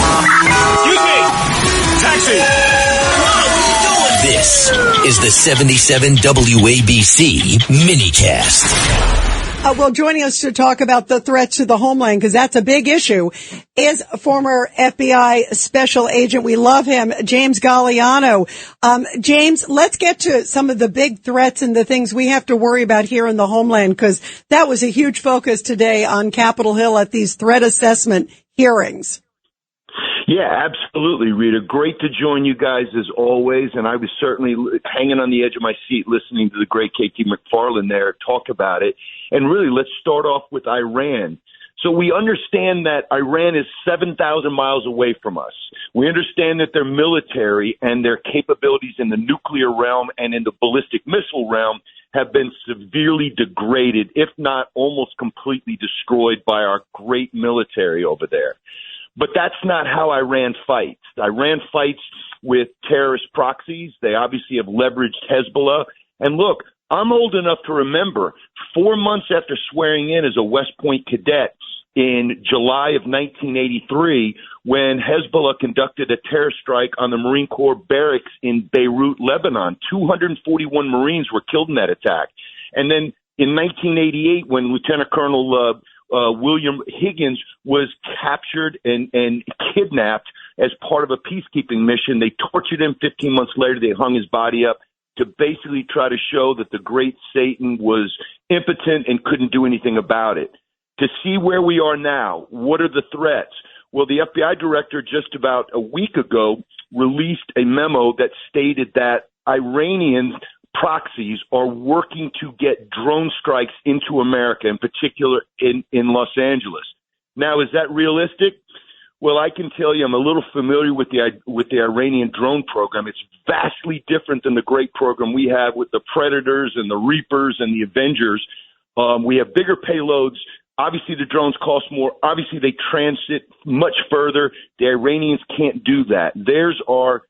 Excuse me! Taxi! This is the 77 WABC minicast. Well, joining us to talk about the threats to the homeland, because that's a big issue, is former FBI special agent. We love him, James Gagliano. James, let's get to some of the big threats and the things we have to worry about here in the homeland, because that was a huge focus today on Capitol Hill at these threat assessment hearings. Yeah, absolutely, Rita. Great to join you guys as always. And I was certainly hanging on the edge of my seat listening to the great KT McFarland there talk about it. And really, let's start off with Iran. So we understand that Iran is 7,000 miles away from us. We understand that their military and their capabilities in the nuclear realm and in the ballistic missile realm have been severely degraded, if not almost completely destroyed by our great military over there. But that's not how Iran fights. Iran fights with terrorist proxies. They obviously have leveraged Hezbollah. And look, I'm old enough to remember 4 months after swearing in as a West Point cadet in July of 1983, when Hezbollah conducted a terror strike on the Marine Corps barracks in Beirut, Lebanon. 241 Marines were killed in that attack. And then in 1988, when Lieutenant Colonel William Higgins was captured and kidnapped as part of a peacekeeping mission. They tortured him. 15 months later, they hung his body up to basically try to show that the great Satan was impotent and couldn't do anything about it. To see where we are now, what are the threats? Well, the FBI director just about a week ago released a memo that stated that Iranians proxies are working to get drone strikes into America, in particular in Los Angeles. Now, is that realistic? Well, I can tell you I'm a little familiar with the Iranian drone program. It's vastly different than the great program we have with the Predators and the Reapers and the Avengers. We have bigger payloads. Obviously, the drones cost more. Obviously, they transit much further. The Iranians can't do that. Theirs are,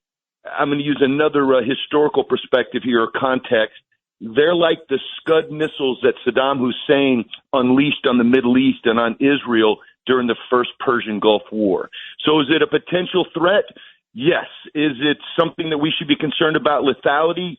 I'm going to use another historical perspective here or context. They're like the Scud missiles that Saddam Hussein unleashed on the Middle East and on Israel during the first Persian Gulf War. So is it a potential threat? Yes. Is it something that we should be concerned about lethality?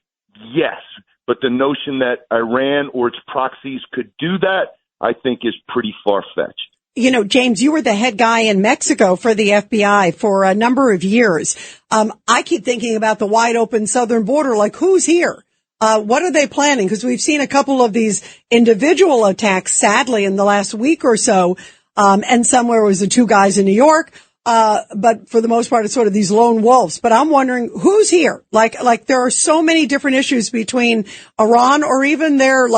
Yes. But the notion that Iran or its proxies could do that, I think, is pretty far-fetched. You know, James, you were the head guy in Mexico for the FBI for a number of years. I keep thinking about the wide open southern border, like who's here? What are they planning? Because we've seen a couple of these individual attacks, sadly, in the last week or so. And somewhere it was the two guys in New York. But for the most part, it's sort of these lone wolves. But I'm wondering who's here? Like there are so many different issues between Iran or even their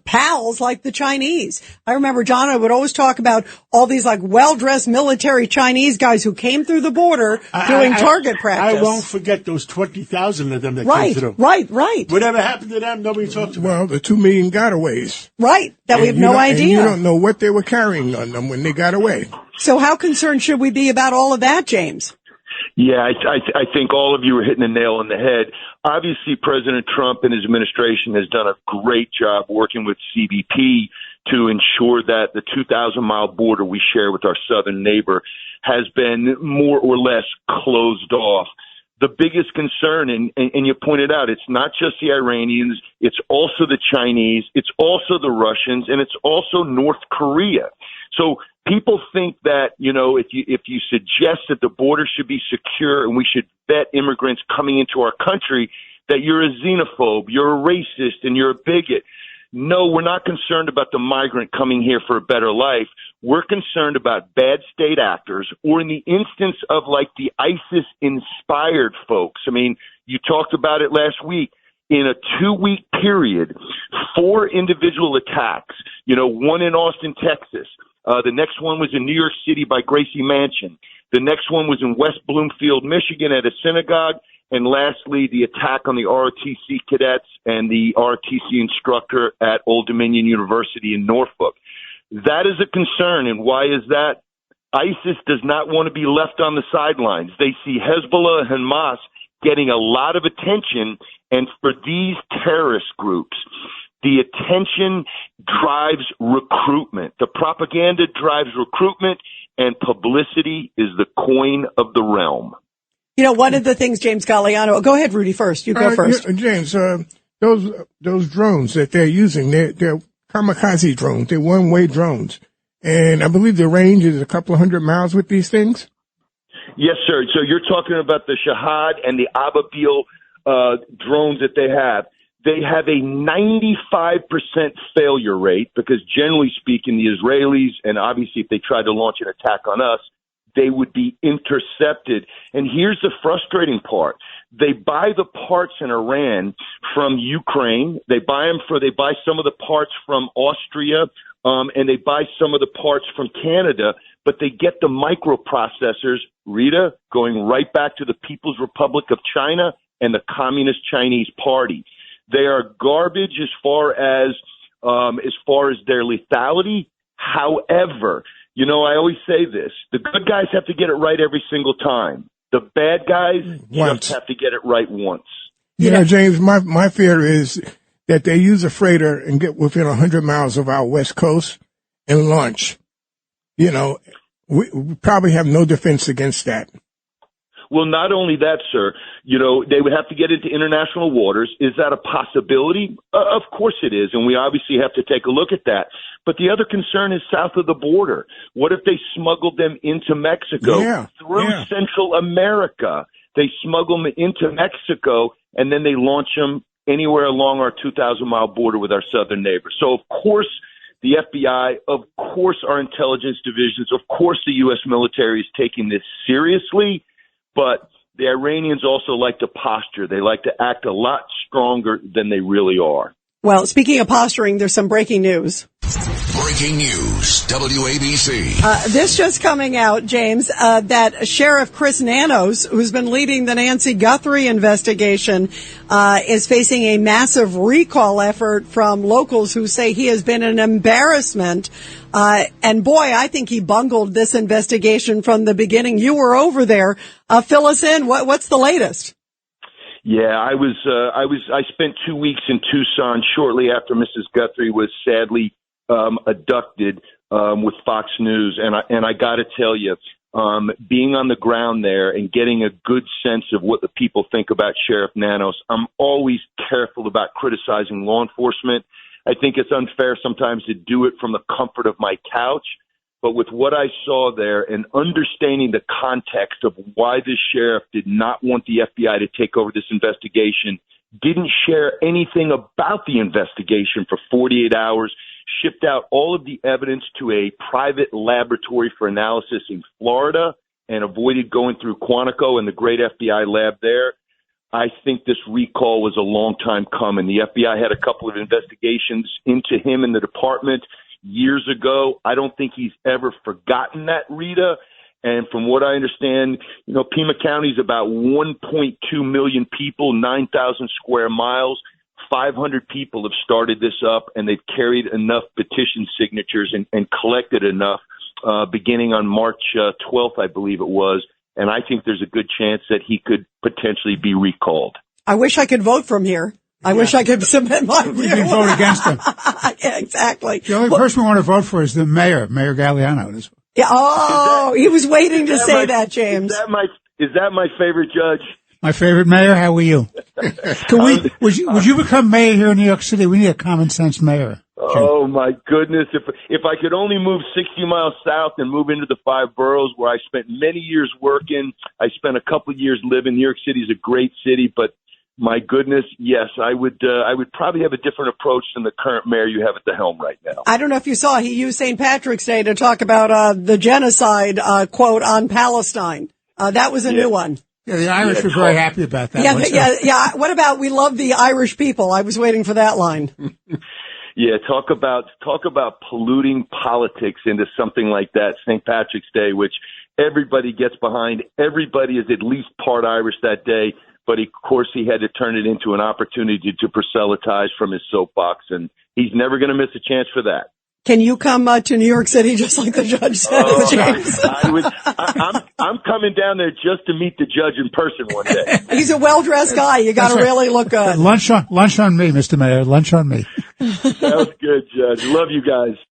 pals like the Chinese. I remember John and I would always talk about all these like well-dressed military Chinese guys who came through the border doing target practice. I won't forget those 20,000 of them that came through. Right. Whatever happened to them, nobody talked about. Well, the 2 million gotaways. Right. That we have no idea. And you don't know what they were carrying on them when they got away. So how concerned should we be about all of that, James? Yeah, I think all of you are hitting the nail on the head. Obviously, President Trump and his administration has done a great job working with CBP to ensure that the 2,000-mile border we share with our southern neighbor has been more or less closed off. The biggest concern, and you pointed out, it's not just the Iranians, it's also the Chinese, it's also the Russians, and it's also North Korea. So people think that, if you suggest that the border should be secure and we should vet immigrants coming into our country, that you're a xenophobe, you're a racist, and you're a bigot. No, we're not concerned about the migrant coming here for a better life. We're concerned about bad state actors, or in the instance of like the ISIS-inspired folks. I mean, you talked about it last week. In a 2-week period, 4 individual attacks, one in Austin, Texas. The next one was in New York City by Gracie Mansion. The next one was in West Bloomfield, Michigan at a synagogue. And lastly, the attack on the ROTC cadets and the ROTC instructor at Old Dominion University in Norfolk. That is a concern. And why is that? ISIS does not want to be left on the sidelines. They see Hezbollah and Hamas getting a lot of attention. And for these terrorist groups The attention drives recruitment. The propaganda drives recruitment, and publicity is the coin of the realm. You know, one of the things, James Gagliano, go ahead, Rudy, first. You go first. Yeah, James, those drones that they're using, they're kamikaze drones. They're one-way drones. And I believe the range is a couple of 100 miles with these things. Yes, sir. So you're talking about the Shahad and the Ababil drones that they have. They have a 95% failure rate because, generally speaking, the Israelis, and obviously if they tried to launch an attack on us, they would be intercepted. And here's the frustrating part. They buy the parts in Iran from Ukraine. They buy some of the parts from Austria, and they buy some of the parts from Canada, but they get the microprocessors, Rita, going right back to the People's Republic of China and the Communist Chinese Party. They are garbage as far as their lethality. However, you know, I always say this, the good guys have to get it right every single time. The bad guys just have to get it right once. You know, James, my fear is that they use a freighter and get within 100 miles of our West Coast and launch. You know, we probably have no defense against that. Well, not only that, sir, you know, they would have to get into international waters. Is that a possibility? Of course it is, and we obviously have to take a look at that. But the other concern is south of the border. What if they smuggled them into Mexico through Central America? They smuggle them into Mexico, and then they launch them anywhere along our 2,000-mile border with our southern neighbors. So, of course, the FBI, of course, our intelligence divisions, of course, the U.S. military is taking this seriously. But the Iranians also like to posture. They like to act a lot stronger than they really are. Well, speaking of posturing, there's some breaking news. Breaking news, WABC. This just coming out, James, that Sheriff Chris Nanos, who's been leading the Nancy Guthrie investigation, is facing a massive recall effort from locals who say he has been an embarrassment. And boy, I think he bungled this investigation from the beginning. You were over there. Fill us in. What's the latest? Yeah, I spent 2 weeks in Tucson shortly after Mrs. Guthrie was sadly abducted with Fox News, and I got to tell you, being on the ground there and getting a good sense of what the people think about Sheriff Nanos, I'm always careful about criticizing law enforcement. I think it's unfair sometimes to do it from the comfort of my couch, but with what I saw there and understanding the context of why this sheriff did not want the FBI to take over this investigation, didn't share anything about the investigation for 48 hours, shipped out all of the evidence to a private laboratory for analysis in Florida, and avoided going through Quantico and the great FBI lab there. I think this recall was a long time coming. The FBI had a couple of investigations into him in the department years ago. I don't think he's ever forgotten that, Rita. And from what I understand, you know, Pima County is about 1.2 million people, 9,000 square miles. 500 people have started this up, and they've carried enough petition signatures and collected enough beginning on March 12th, I believe it was. And I think there's a good chance that he could potentially be recalled. I wish I could vote from here. I wish I could submit my view. We can vote against him. Yeah, exactly. The only person we want to vote for is the mayor, Mayor Gagliano. Yeah, he was waiting to say that, James. Is that my favorite judge? My favorite mayor, how are you? Would you become mayor here in New York City? We need a common sense mayor. Oh my goodness. If I could only move 60 miles south and move into the 5 boroughs where I spent many years working, I spent a couple of years living. New York City is a great city, but my goodness, yes, I would probably have a different approach than the current mayor you have at the helm right now. I don't know if you saw, he used St. Patrick's Day to talk about the genocide quote on Palestine. That was a new one. Yeah, the Irish were very happy about that. Yeah. What about we love the Irish people? I was waiting for that line. Yeah, talk about polluting politics into something like that, St. Patrick's Day, which everybody gets behind. Everybody is at least part Irish that day, but of course he had to turn it into an opportunity to proselytize from his soapbox, and he's never going to miss a chance for that. Can you come to New York City just like the judge said, James? I'm coming down there just to meet the judge in person one day. He's a well-dressed guy. You got to really look good. Lunch on me, Mr. Mayor. Lunch on me. Sounds good, Judge. Love you guys.